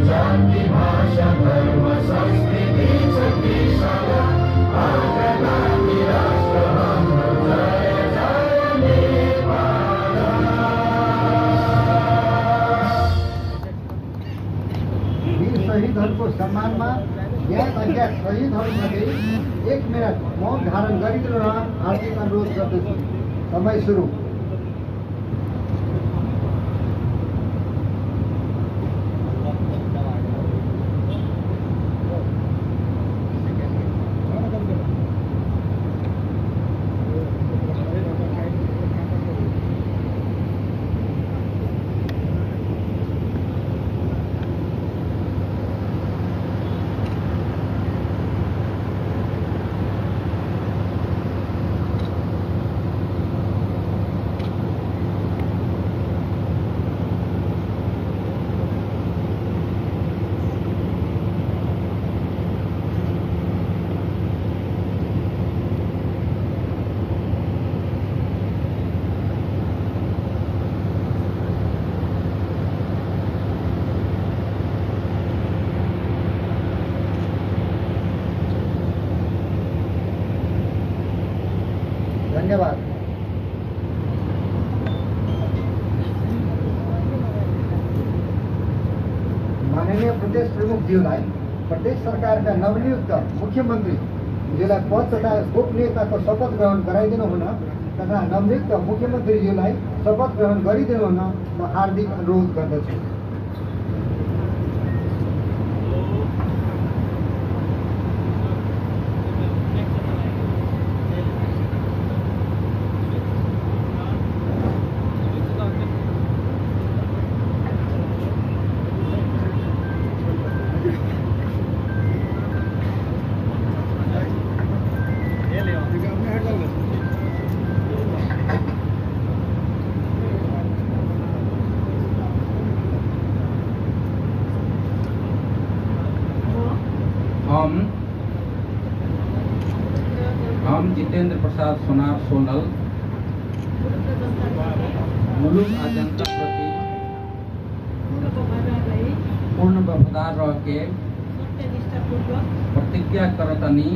जाति भाषा धर्म संस्कृति छति सदा आगनामी राष्ट्र हाम्रो जय जय नेपाल। वीर शहीदहरूको सम्मानमा ज्ञात अज्ञात शहीदहरूमध्ये 1 मिनट मौन धारण गरिदिनु हार्दिक अनुरोध गर्दछु। समय सुरु। धन्यवाद। माननीय प्रदेश प्रमुखज्यूलाई प्रदेश सरकारका नवनियुक्त मुख्यमन्त्रीज्यूलाई पद तथा गोपनीयताको शपथ ग्रहण गराइदिनु हुन तथा नवनियुक्त मुख्यमन्त्रीज्यूलाई शपथ ग्रहण गरिदिनु हुन म हार्दिक अनुरोध गर्दछु। हम जितेंद्र प्रसाद सोनल मुलुक आ जनता प्रति पूर्ण वफादार रह के प्रतिज्ञा करतनी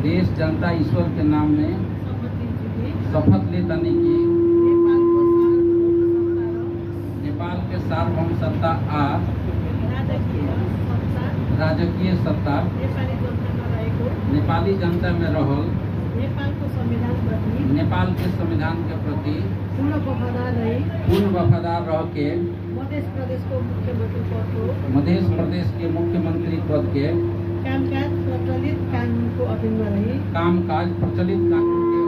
देश जनता ईश्वर के नाम में शपथ लेतनी की नेपाल के सार्वभौम सत्ता आ राजकीय सत्ता नेपाली जनता में रहल नेपाल के संविधान के प्रति पूर्ण वफादार रह के मध्य प्रदेश के मुख्यमंत्री पद के कामकाज प्रचलित कानून के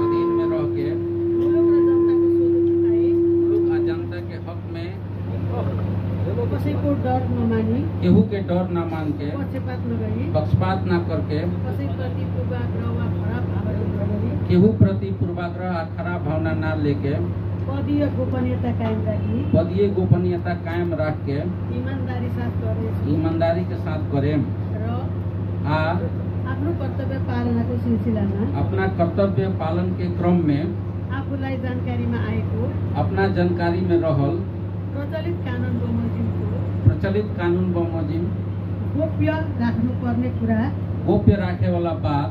अधीन में रह के मुलुक आ जनता के हक में केहू के डर न मान के पक्षपात न करके केहू प्रति पूर्वाग्रह आ खराब भावना न लेके पदीय गोपनीयता कायम रख के ईमानदारी के साथ करें आ अपना कर्तव्य पालन को सिलसिला में अपना कर्तव्य पालन के क्रम में आफूलाई जानकारी में आएको अपना जानकारी में रहल प्रचलित कानून बमोजिम गोप्य राख्नुपर्ने कुरा गोप्य राखे वाला बात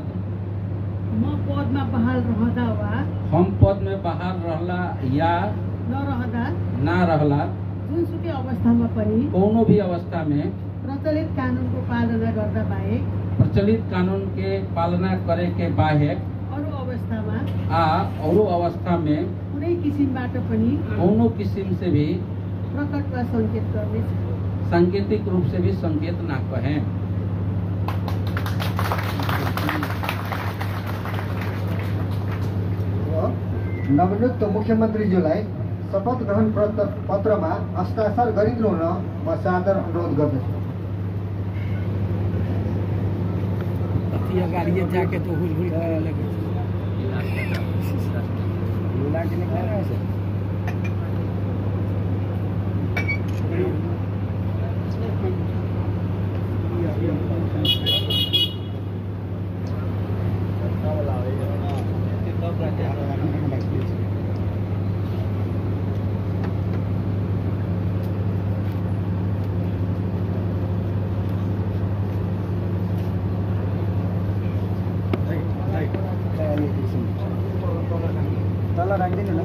म पद में बहाल रहदा वा हम पद में बहाल रहला या न रहला जुनसुकै अवस्थामा पनि कोनो भी अवस्था में प्रचलित कानून को पालना गर्दा बाहेक प्रचलित कानून के पालना करे के बाहेक अरू अवस्था में कुनै किसिमबाट पनि कोनो किसिम से भी प्रकट वा संकेत गर्ने सांकेतिक रूप से भी संकेत ना कहें। नवनियुक्त मुख्यमन्त्रीज्यूलाई शपथ ग्रहण पत्रमा हस्ताक्षर गरिदिनु हुन म सादर अनुरोध गर्दछु। गाड़ी जाके तो हुल करे लगे राखिदिनु न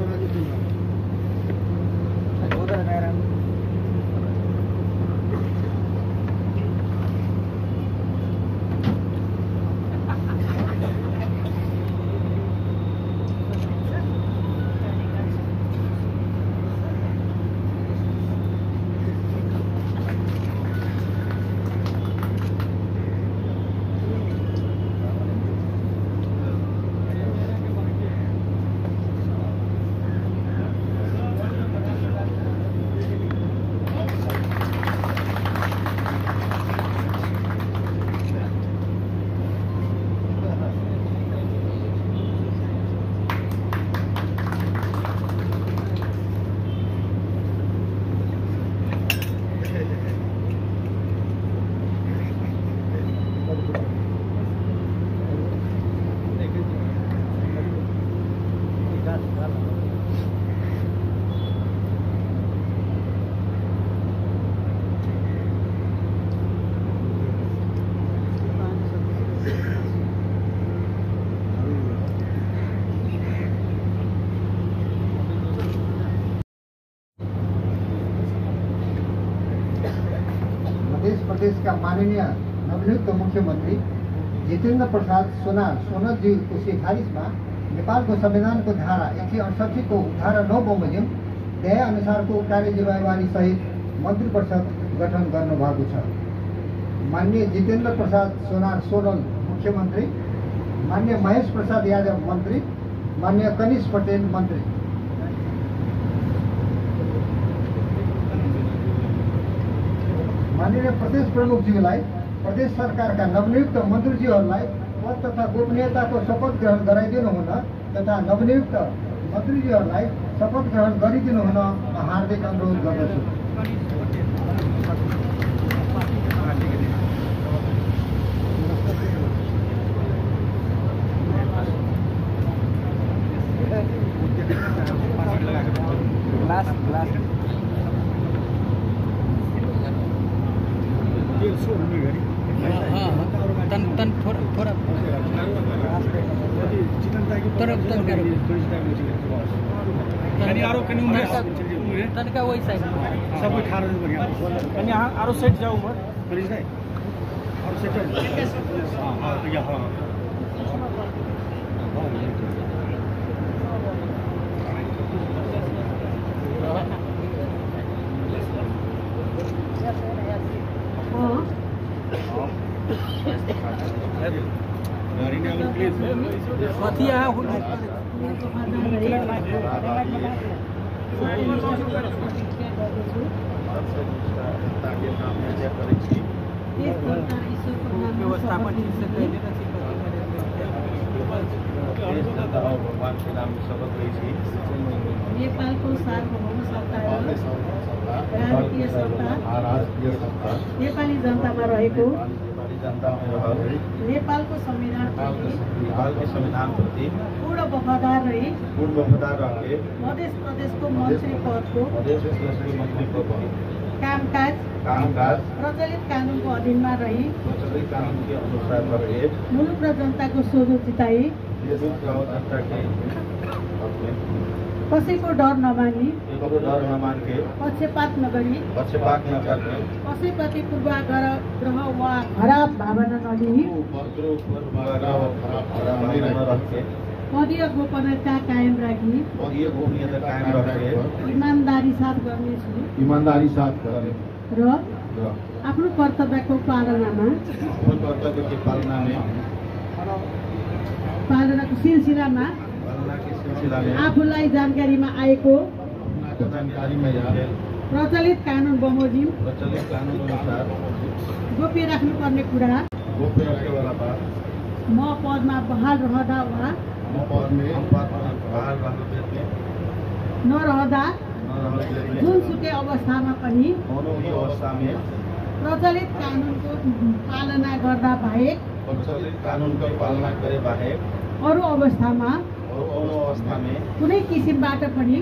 प्रदेश का माननीय नवनियुक्त मुख्यमंत्री जितेंद्र प्रसाद सोनल जी को सिफारिश में नेपाल को संविधान को धारा 168 को धारा 9 बमोजिम तय अनुसार को कार्य जिम्मेवारी सहित मंत्री परिषद गठन गर्नु भएको छ। माननीय जितेंद्र प्रसाद सोनल मुख्यमंत्री, माननीय महेश प्रसाद यादव मंत्री, माननीय कनिष पटेल मंत्री। माननीय प्रदेश प्रमुखज्यूलाई प्रदेश सरकारका नवनियुक्त मन्त्रीज्यूहरूलाई पद तथा गोपनीयताको शपथ ग्रहण गराइदिनु हुन तथा नवनियुक्त मन्त्रीज्यूहरूलाई शपथ ग्रहण गरिदिनु हुन म हार्दिक अनुरोध गर्दछु। तनका वही साइड सब खाना बढ़िया आरो सेट जाओ ऊपर प्लीज नहीं और सेट हां या हां व्यवस्थापन नेपालको सार्वभौम सत्ता राष्ट्रिय सत्ता नेपाली जनतामा रहेको नेपालको संविधान प्रति पूर्ण वफादार रही मध्य प्रदेशको मन्त्री पदको कामकाज प्रचलित कानुनको अधीनमा रही मुलुक र जनताको सोझो चिताई कसैको डर नमानी पक्षपात नगरी कसैप्रति पूर्वाग्रह वा खराब भावना नलिई पदीय गोपनीयता कायम राखी ईमानदारी साथ गर्नेछु र आफ्नो कर्तव्यको पालनाको सिलसिलामा आफूलाई जानकारीमा आएको प्रचलित कानुन बमोजिम गोप्य राख्नुपर्ने कुरा म पदमा बहाल रहँदा वा नरहँदा जुनसुकै अवस्थामा पनि प्रचलित कानुनको पालना गर्दा बाहेक अरू अवस्थामा कुनै किसिमबाट पनि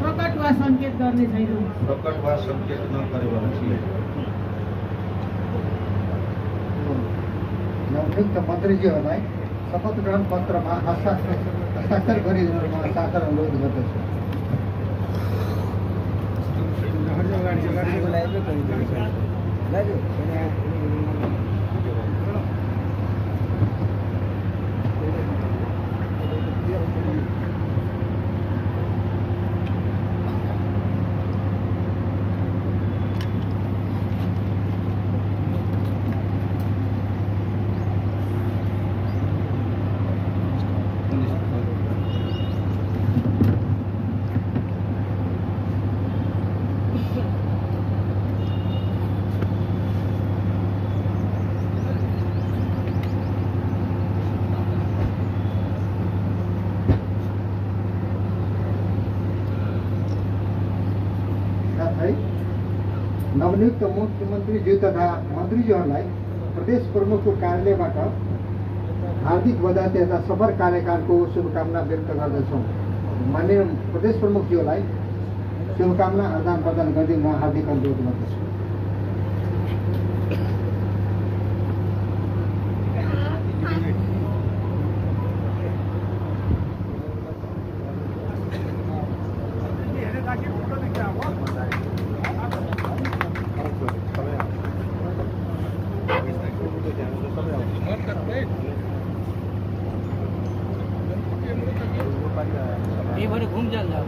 प्रकट वा सङ्केत गर्ने छैन। 9 नवनियुक्त मन्त्रीज्यूहरूलाई शपथ ग्रहण पत्रमा हस्ताक्षर गरिदिनुमा सादर अनुरोध गर्दछु। नवनियुक्त मुख्यमन्त्रीज्यू तथा मन्त्रीज्यूहरूलाई प्रदेश प्रमुखको कार्यालयबाट हार्दिक बधाई तथा सफल कार्यकालको शुभकामना व्यक्त गर्दछौँ। माननीय प्रदेश प्रमुखज्यूलाई शुभकामना आदान प्रदान गर्दै म हार्दिक अनुरोध गर्दछु। ये भरे घूम जाल जाओ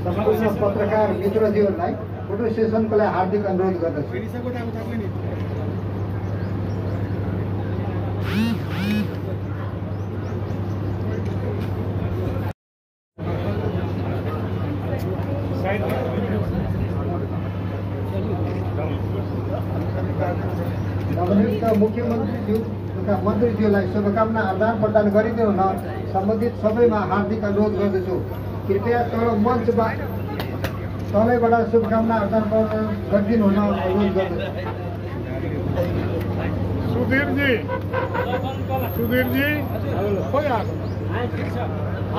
सम्पूर्ण पत्रकार मित्रज्यूहरूलाई फोटो सेसनको लागि हार्दिक अनुरोध गर्दछु। नवनियुक्त मुख्यमन्त्रीज्यू तथा मन्त्रीज्यूलाई शुभकामना आदान प्रदान गरिदिनु हुन सम्बन्धित सबैमा हार्दिक अनुरोध गर्दछु। कृपया तल मञ्चबाट तलैबाट शुभकामना आदान प्रदान गरिदिनु हुन अनुरोध गर्दछु। सुधीर जी खोइ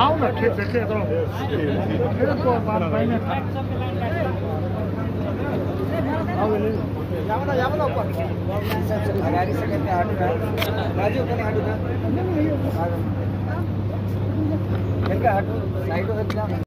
आऊ न ठिक छ के त अगाडि सेकेन्ड आटो राजु पनि आटो बेलका आटो साइड